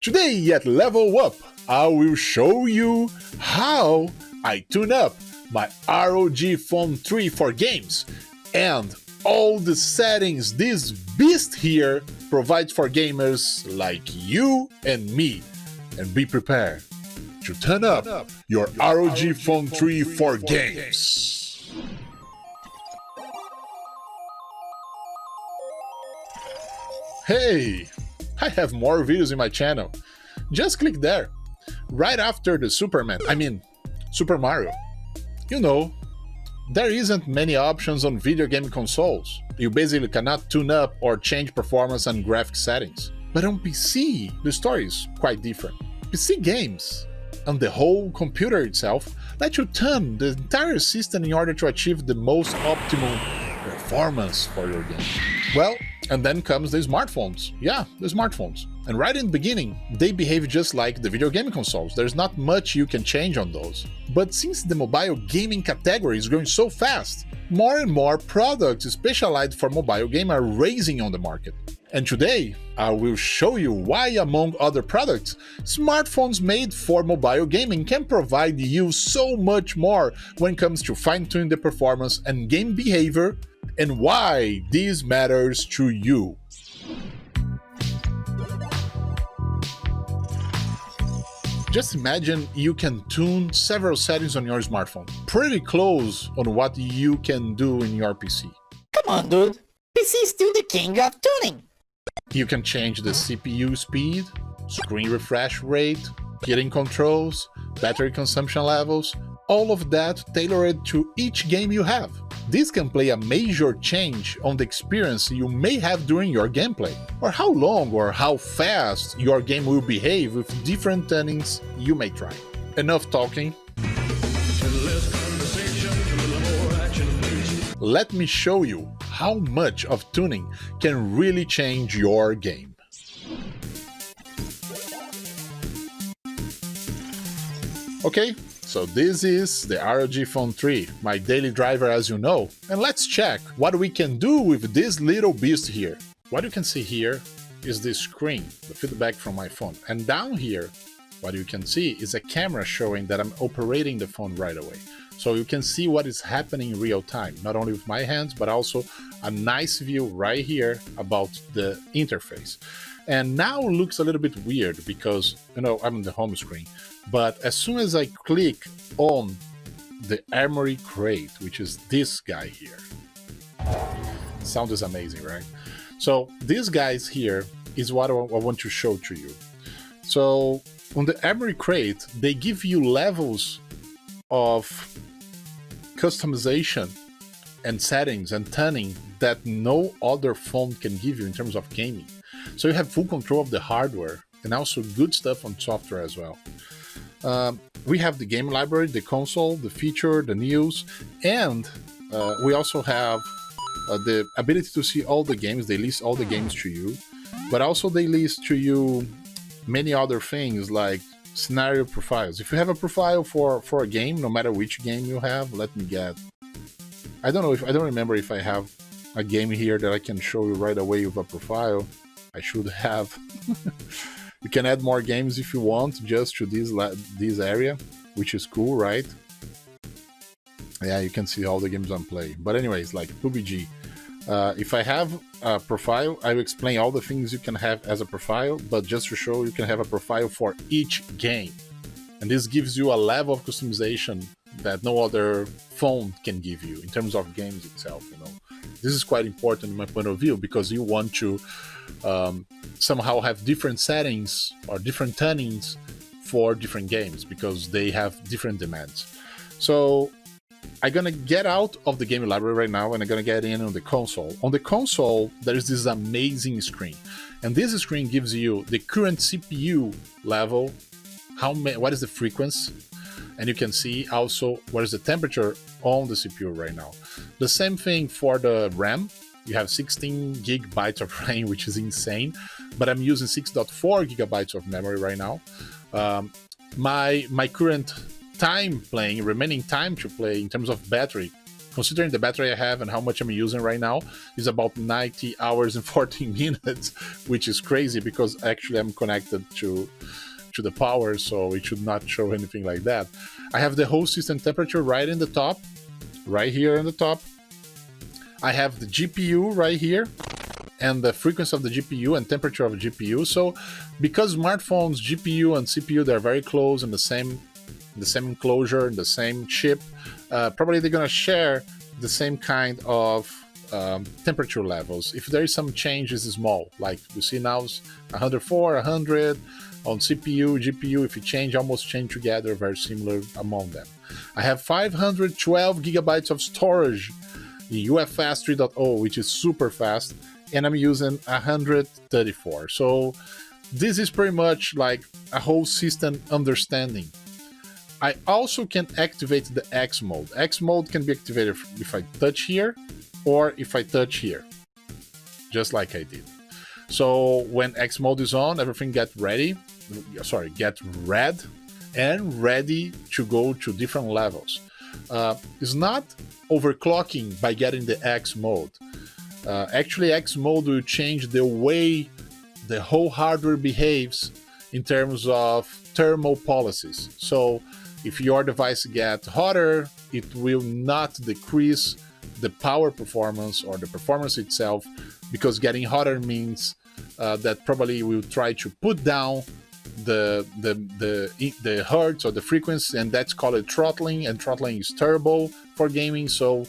Today at Level Up, I will show you how I tune up my ROG Phone 3 for games and all the settings this beast here provides for gamers like you and me. And be prepared to turn up your ROG Phone 3 for games. Hey, I have more videos in my channel. Just click there, right after the Super Mario. You know, there isn't many options on video game consoles. You basically cannot tune up or change performance and graphic settings. But on PC, the story is quite different. PC games and the whole computer itself let you tune the entire system in order to achieve the most optimal performance for your game. Well, and then comes the smartphones. Yeah, the smartphones. And right in the beginning, they behave just like the video game consoles. There's not much you can change on those. But since the mobile gaming category is growing so fast, more and more products specialized for mobile game are rising on the market. And today, I will show you why, among other products, smartphones made for mobile gaming can provide you so much more when it comes to fine-tuning the performance and game behavior, and why this matters to you. Just imagine you can tune several settings on your smartphone, pretty close on what you can do in your PC. Come on, dude. PC is still the king of tuning. You can change the CPU speed, screen refresh rate, heating controls, battery consumption levels, all of that tailored to each game you have. This can play a major change on the experience you may have during your gameplay, or how long or how fast your game will behave with different tunings you may try. Enough talking. Let me show you how much of tuning can really change your game. Okay, so this is the ROG Phone 3, my daily driver as you know, and let's check what we can do with this little beast here. What you can see here is the screen, the feedback from my phone, and down here what you can see is a camera showing that I'm operating the phone right away. So you can see what is happening in real time, not only with my hands, but also a nice view right here about the interface. And now it looks a little bit weird because, you know, I'm on the home screen. But as soon as I click on the Armory Crate, which is this guy here, sound is amazing, right? So these guys here is what I want to show to you. So on the Armory Crate, they give you levels of customization and settings and tuning that no other phone can give you in terms of gaming. So you have full control of the hardware and also good stuff on software as well. We have the game library, the console, the feature, the news, and we also have the ability to see all the games. They list all the games to you, but also they list to you many other things like scenario profiles. If you have a profile for a game, no matter which game you have, let me get. I don't remember if I have a game here that I can show you right away with a profile. I should have. You can add more games if you want, just to this area, which is cool, right? Yeah, you can see all the games I'm playing. But anyways, like PUBG. If I have a profile, I will explain all the things you can have as a profile, but just to show you can have a profile for each game. And this gives you a level of customization that no other phone can give you in terms of games itself, you know. This is quite important in my point of view because you want to somehow have different settings or different tunings for different games because they have different demands. So I'm gonna get out of the game library right now and I'm gonna get in on the console. On the console, there is this amazing screen. And this screen gives you the current CPU level, what is the frequency, and you can see also what is the temperature on the CPU right now. The same thing for the RAM. You have 16 gigabytes of RAM, which is insane, but I'm using 6.4 gigabytes of memory right now. My current time playing, remaining time to play in terms of battery considering the battery I have and how much I'm using right now, is about 90 hours and 14 minutes, which is crazy because actually I'm connected to the power, so it should not show anything like that. I have the whole system temperature right in the top, right here in the top. I have the GPU right here, and the frequency of the GPU and temperature of the GPU. So because smartphones, GPU and CPU, they're very close in the same enclosure, in the same chip, probably they're gonna share the same kind of temperature levels. If there is some change, it's small. Like you see now, it's 104, 100 on CPU, GPU. If you change, almost change together, very similar among them. I have 512 gigabytes of storage in UFS 3.0, which is super fast, and I'm using 134. So this is pretty much like a whole system understanding. I also can activate the X mode. X mode can be activated if I touch here or if I touch here, just like I did. So when X mode is on, everything get red and ready to go to different levels. It's not overclocking by getting the X mode. Actually, X mode will change the way the whole hardware behaves in terms of thermal policies. So if your device gets hotter, it will not decrease the power performance or the performance itself, because getting hotter means that probably will try to put down the hertz or the frequency, and that's called throttling, and throttling is terrible for gaming. So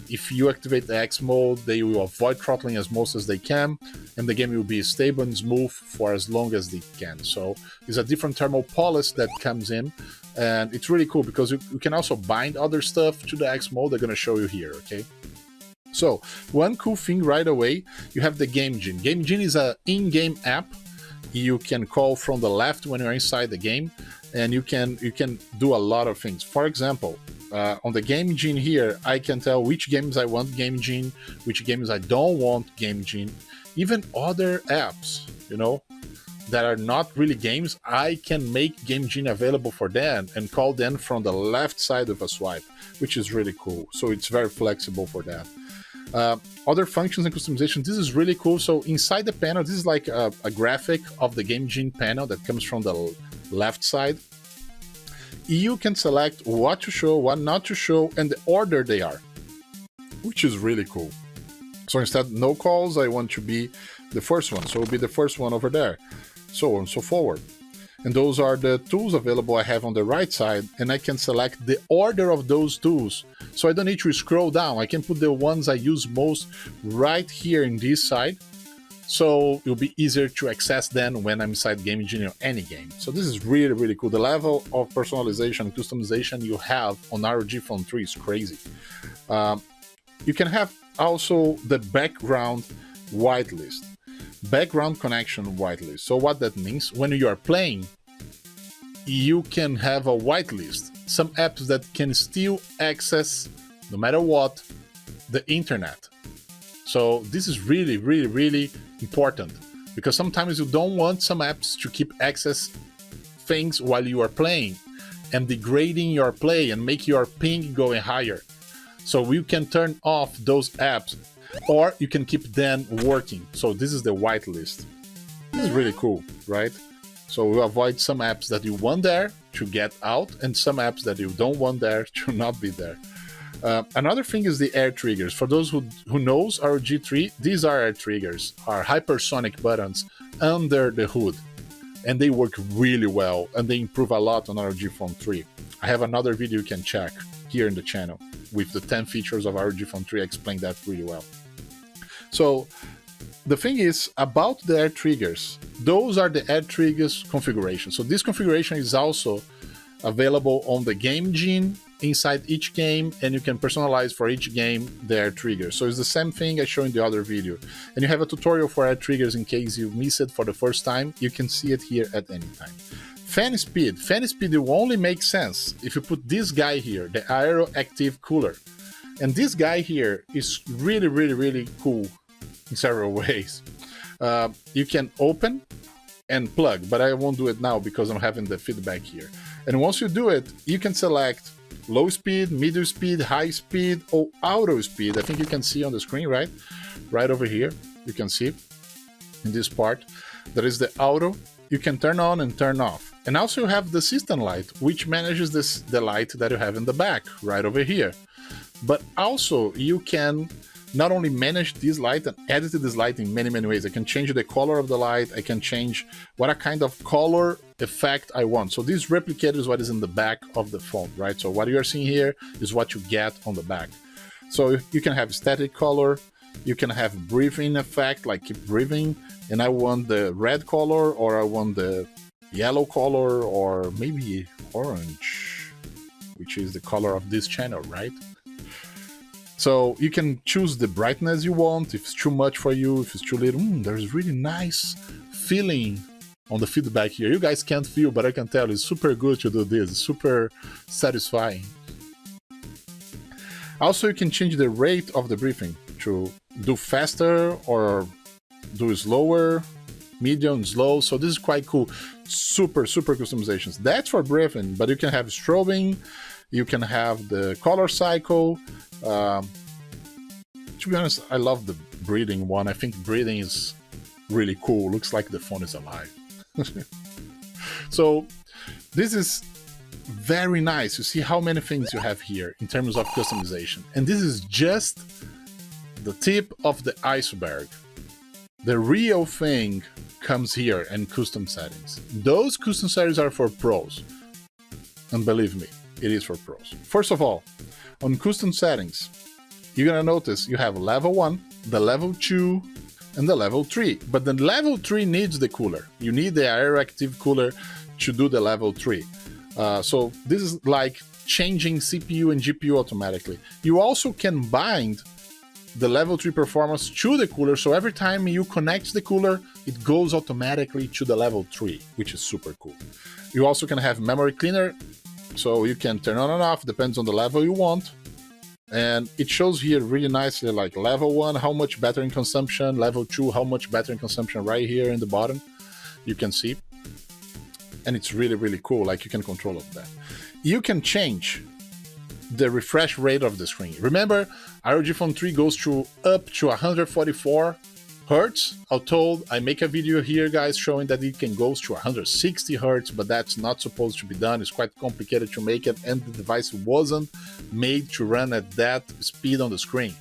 if you activate the X mode, they will avoid throttling as most as they can, and the game will be stable and smooth for as long as they can. So it's a different thermal policy that comes in, and it's really cool because you can also bind other stuff to the X mode. They're going to show you here, okay? So one cool thing right away, you have the Game Genie. Game Genie is an in-game app you can call from the left when you're inside the game, and you can do a lot of things. For example, on the Game Genie here, I can tell which games I want Game Genie, which games I don't want Game Genie. Even other apps, you know, that are not really games, I can make Game Genie available for them and call them from the left side of a swipe, which is really cool. So it's very flexible for that. Other functions and customization, this is really cool. So inside the panel, this is like a graphic of the Game Genie panel that comes from the left side. You can select what to show, what not to show, and the order they are, which is really cool. So instead, no calls, I want to be the first one. So it'll be the first one over there, so on and so forward. And those are the tools available I have on the right side, and I can select the order of those tools. So I don't need to scroll down. I can put the ones I use most right here in this side. So it'll be easier to access them when I'm inside Game Genie or any game. So this is really, really cool. The level of personalization and customization you have on ROG Phone 3 is crazy. You can have also the background whitelist. Background connection whitelist. So what that means, when you are playing, you can have a whitelist. Some apps that can still access, no matter what, the internet. So this is really, really, really important, because sometimes you don't want some apps to keep access things while you are playing and degrading your play and make your ping going higher. So you can turn off those apps, or you can keep them working. So this is the whitelist. This is really cool, right? So we avoid some apps that you want there to get out, and some apps that you don't want there to not be there. Another thing is the air triggers. For those who knows ROG 3, these are air triggers, are hypersonic buttons under the hood, and they work really well, and they improve a lot on ROG Phone 3. I have another video you can check here in the channel with the 10 features of ROG Phone 3. I explain that really well. So the thing is about the air triggers, those are the air triggers configuration. So this configuration is also available on the Game Genie inside each game, and you can personalize for each game the air triggers. So it's the same thing I showed in the other video. And you have a tutorial for air triggers in case you miss it for the first time. You can see it here at any time. Fan speed. Fan speed will only make sense if you put this guy here, the Aero Active Cooler. And this guy here is really, really, really cool in several ways. You can open and plug, but I won't do it now because I'm having the feedback here. And once you do it, you can select low speed, medium speed, high speed, or auto speed. I think you can see on the screen, right? Right over here, you can see in this part, there is the auto. You can turn on and turn off. And also you have the system light, which manages the light that you have in the back, right over here. But also you can not only manage this light and edit this light in many ways. I can change the color of the light. I can change what kind of color effect I want. So this replicator is what is in the back of the phone, right? So what you're seeing here is what you get on the back. So you can have static color. You can have breathing effect, like keep breathing. And I want the red color, or I want the yellow color, or maybe orange, which is the color of this channel, right? So you can choose the brightness you want, if it's too much for you, if it's too little. There's really nice feeling on the feedback here. You guys can't feel, but I can tell it's super good to do this. It's super satisfying. Also, you can change the rate of the breathing to do faster or do slower, medium, slow. So this is quite cool. Super customizations. That's for breathing, but you can have strobing, you can have the color cycle. To be honest, I love the breathing one. I think breathing is really cool. Looks like the phone is alive. So this is very nice. You see how many things you have here in terms of customization. And this is just the tip of the iceberg. The real thing comes here in custom settings. Those custom settings are for pros. And believe me, it is for pros. First of all, on custom settings, you're gonna notice you have level 1, the level 2, and the level 3. But the level 3 needs the cooler. You need the air-active cooler to do the level 3. So this is like changing CPU and GPU automatically. You also can bind the level 3 performance to the cooler, so every time you connect the cooler, it goes automatically to the level 3, which is super cool. You also can have memory cleaner, so you can turn on and off, depends on the level you want. And it shows here really nicely, like level 1, how much battery consumption, level 2, how much battery consumption right here in the bottom, you can see. And it's really cool, like you can control all of that. You can change the refresh rate of the screen. Remember, ROG Phone 3 goes up to 144 Hertz. Although I make a video here, guys, showing that it can go to 160 Hertz, but that's not supposed to be done. It's quite complicated to make it, and the device wasn't made to run at that speed on the screen.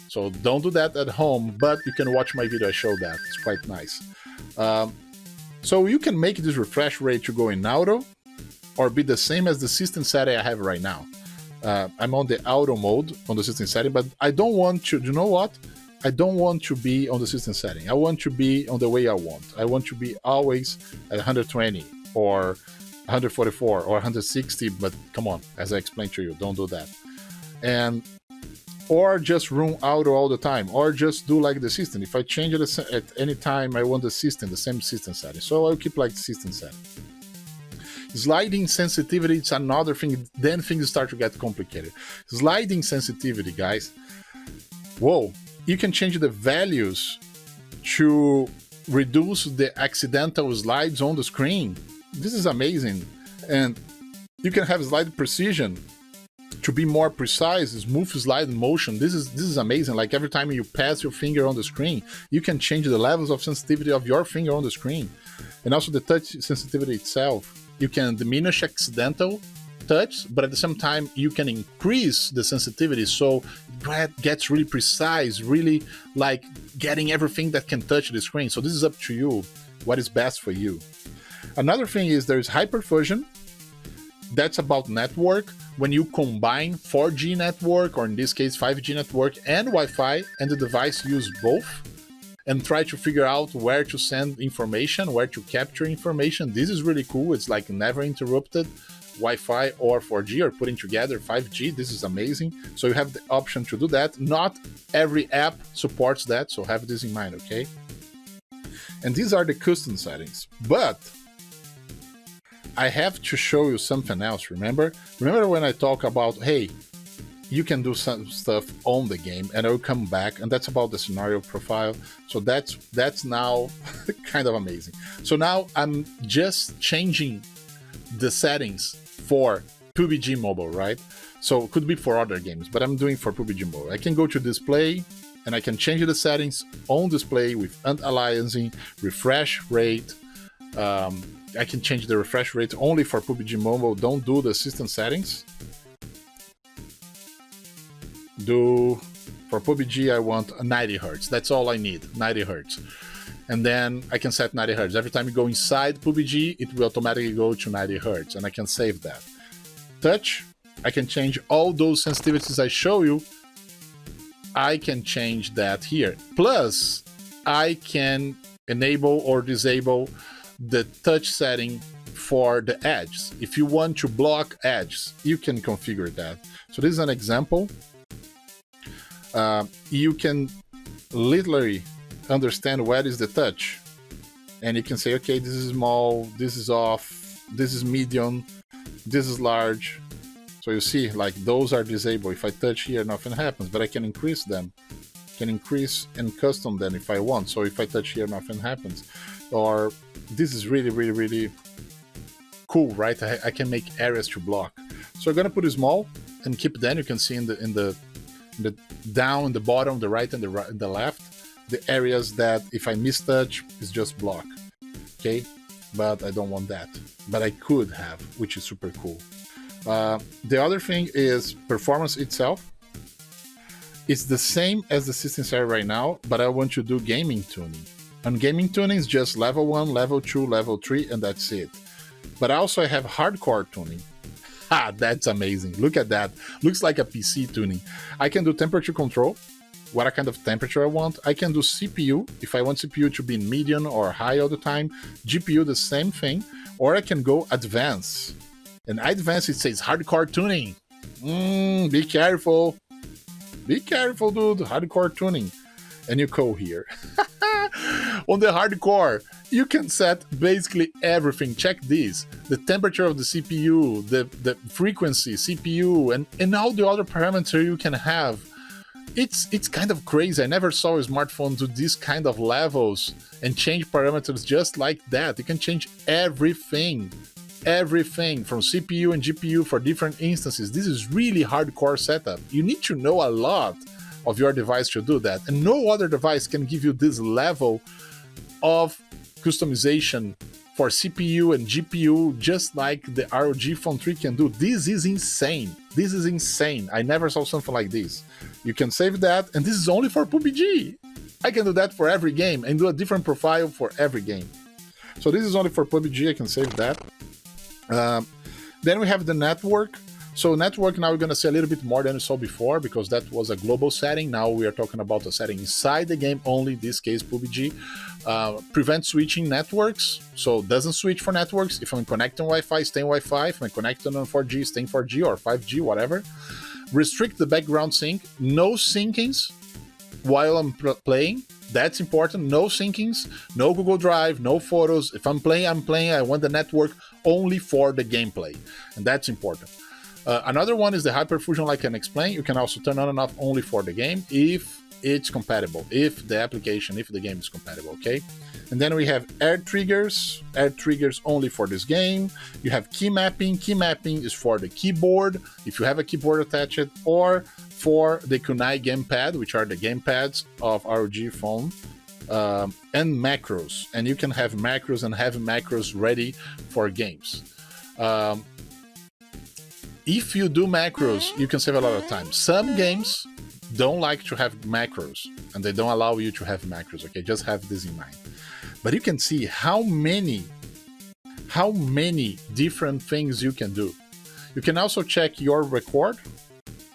So don't do that at home, but you can watch my video, I show that. It's quite nice. So you can make this refresh rate to go in auto, or be the same as the system setting I have right now. I'm on the auto mode on the system setting, but I don't want to, you know what? I don't want to be on the system setting. I want to be on the way I want. I want to be always at 120 or 144 or 160, but come on, as I explained to you, don't do that. And or just run auto all the time, or just do like the system. If I change it at any time, I want the system, the same system setting. So I'll keep like the system setting. Sliding sensitivity, it's another thing, then things start to get complicated. Sliding sensitivity, guys. Whoa, you can change the values to reduce the accidental slides on the screen. This is amazing. And you can have slide precision to be more precise, smooth slide motion. This is amazing. Like every time you pass your finger on the screen, you can change the levels of sensitivity of your finger on the screen. And also the touch sensitivity itself. You can diminish accidental touch, but at the same time, you can increase the sensitivity so it gets really precise, really like getting everything that can touch the screen. So this is up to you, what is best for you. Another thing is there's hyperfusion. That's about network. When you combine 4G network, or in this case 5G network and Wi-Fi, and the device use both, and try to figure out where to send information, where to capture information. This is really cool. It's like never interrupted Wi-Fi or 4G, or putting together 5G. This is amazing. So you have the option to do that. Not every app supports that, so have this in mind, okay? And these are the custom settings. But I have to show you something else, remember? Remember when I talk about, hey, you can do some stuff on the game, and I'll come back, and that's about the scenario profile. So that's now kind of amazing. So now I'm just changing the settings for PUBG Mobile, right? So it could be for other games, but I'm doing for PUBG Mobile. I can go to display, and I can change the settings on display with anti-aliasing, refresh rate. I can change the refresh rate only for PUBG Mobile. Don't do the system settings. For PUBG, I want 90 Hertz. That's all I need, 90 Hertz. And then I can set 90 Hertz. Every time you go inside PUBG, it will automatically go to 90 Hertz, and I can save that. Touch, I can change all those sensitivities I show you. I can change that here. Plus, I can enable or disable the touch setting for the edges. If you want to block edges, you can configure that. So this is an example. You can literally understand where is the touch, and you can say, okay, this is small, this is off, this is medium, this is large. So you see, like, those are disabled. If I touch here, nothing happens, but I can increase them, can increase and custom them if I want. So if I touch here, nothing happens. Or this is really, really, really cool, right? I can make areas to block. So I'm gonna put it small and keep them. You can see in the down, the bottom, the right, and the left, the areas that if I mistouch is just block. Okay, but I don't want that. But I could have, which is super cool. The other thing is performance itself. It's the same as the system setup right now, but I want to do gaming tuning. And gaming tuning is just level 1, level 2, level 3, and that's it. But also I have hardcore tuning. Ha, that's amazing. Look at that. Looks like a PC tuning. I can do temperature control, what kind of temperature I want. I can do CPU, if I want CPU to be in medium or high all the time. GPU, the same thing. Or I can go advanced. And advanced, it says hardcore tuning. Be careful. Be careful, dude. Hardcore tuning. And you go here. On the hardcore, you can set basically everything. Check this. The temperature of the CPU, the frequency, CPU, and all the other parameters you can have. It's kind of crazy. I never saw a smartphone do these kind of levels and change parameters just like that. You can change everything. Everything from CPU and GPU for different instances. This is really hardcore setup. You need to know a lot of your device to do that, and no other device can give you this level of customization for CPU and GPU just like the ROG Phone 3 can do. This is insane. This is insane. I never saw something like this. You can save that, and this is only for PUBG. I can do that for every game and do a different profile for every game. So this is only for PUBG. I can save that. Then we have the network. So network, now we're going to see a little bit more than we saw before, because that was a global setting. Now we are talking about a setting inside the game only, in this case PUBG. Prevent switching networks, so doesn't switch for networks. If I'm connecting Wi-Fi, stay Wi-Fi. If I'm connecting on 4G, stay 4G or 5G, whatever. Restrict the background sync. No syncings while I'm playing. That's important. No syncings, no Google Drive, no photos. If I'm playing, I'm playing. I want the network only for the gameplay, and that's important. Another one is the hyperfusion, like I can explain. You can also turn on and off only for the game if it's compatible, if the application, if the game is compatible, okay? And then we have air triggers only for this game. You have key mapping. Key mapping is for the keyboard, if you have a keyboard attached, or for the Kunai gamepad, which are the gamepads of ROG Phone, and macros. And you can have macros and have macros ready for games. If you do macros, you can save a lot of time. Some games don't like to have macros, and they don't allow you to have macros, okay? Just have this in mind. But you can see how many different things you can do. You can also check your record.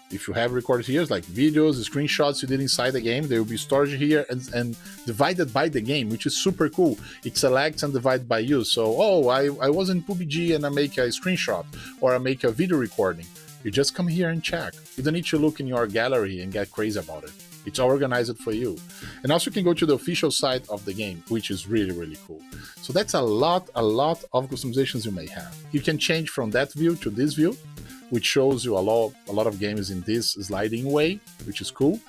If you have recorded here, like videos, screenshots you did inside the game, they will be stored here and divided by the game, which is super cool. It selects and divides by you. So, oh, I was in PUBG and I make a screenshot, or I make a video recording. You just come here and check. You don't need to look in your gallery and get crazy about it. It's organized for you. And also you can go to the official site of the game, which is really, really cool. So that's a lot of customizations you may have. You can change from that view to this view, which shows you a lot of games in this sliding way, which is cool.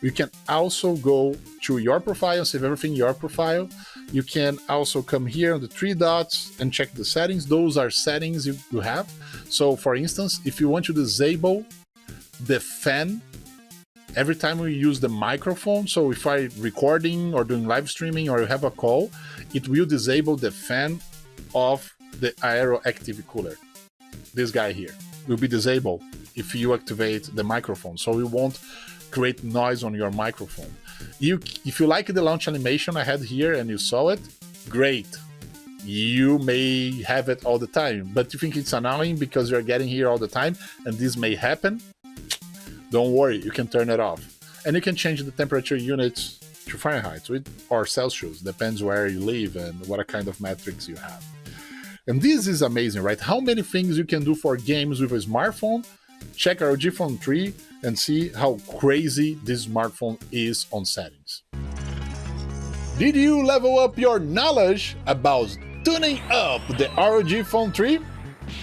You can also go to your profile, save everything in your profile. You can also come here on the 3 dots and check the settings. Those are settings you have. So for instance, if you want to disable the fan every time we use the microphone, so if I'm recording or doing live streaming or you have a call, it will disable the fan of the Aero Active Cooler. This guy here will be disabled if you activate the microphone, so it won't create noise on your microphone. If you like the launch animation I had here and you saw it, great. You may have it all the time, but you think it's annoying because you're getting here all the time and this may happen, don't worry, you can turn it off. And you can change the temperature units to Fahrenheit or Celsius, depends where you live and what kind of metrics you have. And this is amazing, right? How many things you can do for games with a smartphone. Check ROG Phone 3 and see how crazy this smartphone is on settings. Did you level up your knowledge about tuning up the ROG Phone 3?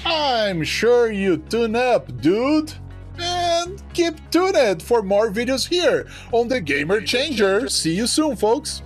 I'm sure you tune up, dude! And keep tuned for more videos here on the Gamer Changer. See you soon, folks!